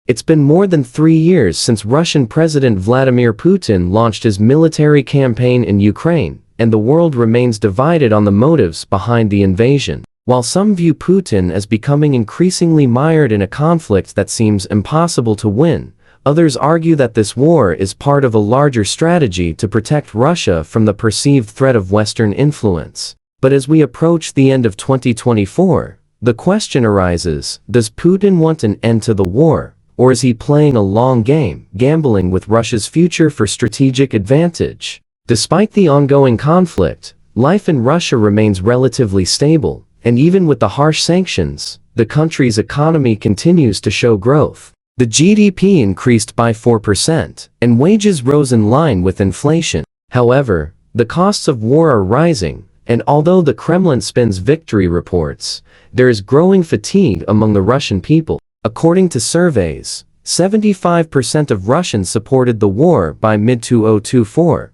It's been more than 3 years since Russian President Vladimir Putin launched his military campaign in Ukraine, and the world remains divided on the motives behind the invasion. While some view Putin as becoming increasingly mired in a conflict that seems impossible to win, others argue that this war is part of a larger strategy to protect Russia from the perceived threat of Western influence. But as we approach the end of 2024, the question arises, does Putin want an end to the war, or is he playing a long game, gambling with Russia's future for strategic advantage? Despite the ongoing conflict, life in Russia remains relatively stable, and even with the harsh sanctions, the country's economy continues to show growth. The GDP increased by 4%, and wages rose in line with inflation. However, the costs of war are rising, and although the Kremlin spins victory reports, there is growing fatigue among the Russian people. According to surveys, 75% of Russians supported the war by mid-2024,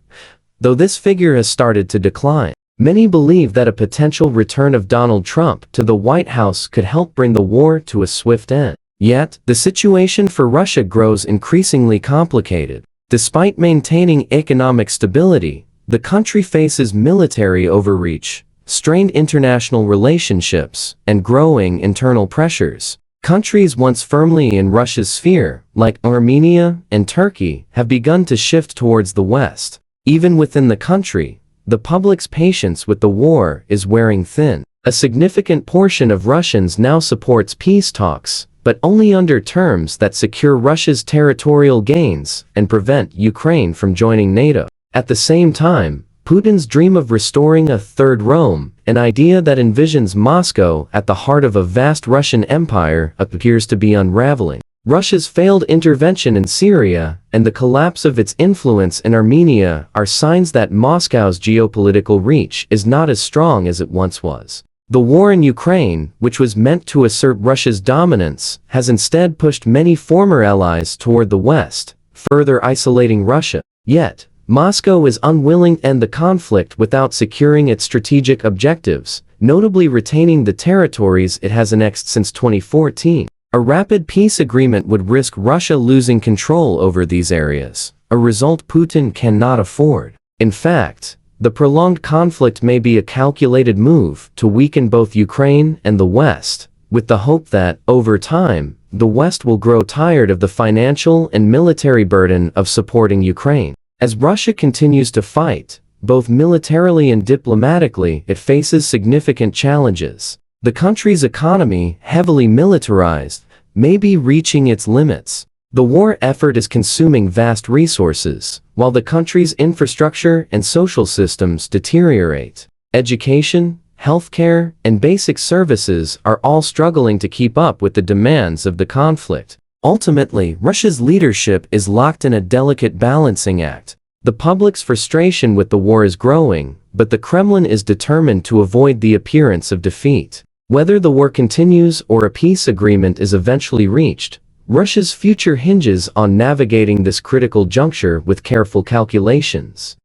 though this figure has started to decline. Many believe that a potential return of Donald Trump to the White House could help bring the war to a swift end. Yet, the situation for Russia grows increasingly complicated. Despite maintaining economic stability, the country faces military overreach, strained international relationships, and growing internal pressures. Countries once firmly in Russia's sphere, like Armenia and Turkey, have begun to shift towards the West. Even within the country, the public's patience with the war is wearing thin. A significant portion of Russians now supports peace talks, but only under terms that secure Russia's territorial gains and prevent Ukraine from joining NATO. At the same time, Putin's dream of restoring a third Rome, an idea that envisions Moscow at the heart of a vast Russian empire, appears to be unraveling. Russia's failed intervention in Syria and the collapse of its influence in Armenia are signs that Moscow's geopolitical reach is not as strong as it once was. The war in Ukraine, which was meant to assert Russia's dominance, has instead pushed many former allies toward the West, further isolating Russia. Yet, Moscow is unwilling to end the conflict without securing its strategic objectives, notably retaining the territories it has annexed since 2014. A rapid peace agreement would risk Russia losing control over these areas, a result Putin cannot afford. In fact, the prolonged conflict may be a calculated move to weaken both Ukraine and the West, with the hope that, over time, the West will grow tired of the financial and military burden of supporting Ukraine. As Russia continues to fight, both militarily and diplomatically, it faces significant challenges. The country's economy, heavily militarized, may be reaching its limits. The war effort is consuming vast resources, while the country's infrastructure and social systems deteriorate. Education, healthcare, and basic services are all struggling to keep up with the demands of the conflict. Ultimately, Russia's leadership is locked in a delicate balancing act. The public's frustration with the war is growing, but the Kremlin is determined to avoid the appearance of defeat. Whether the war continues or a peace agreement is eventually reached, Russia's future hinges on navigating this critical juncture with careful calculations.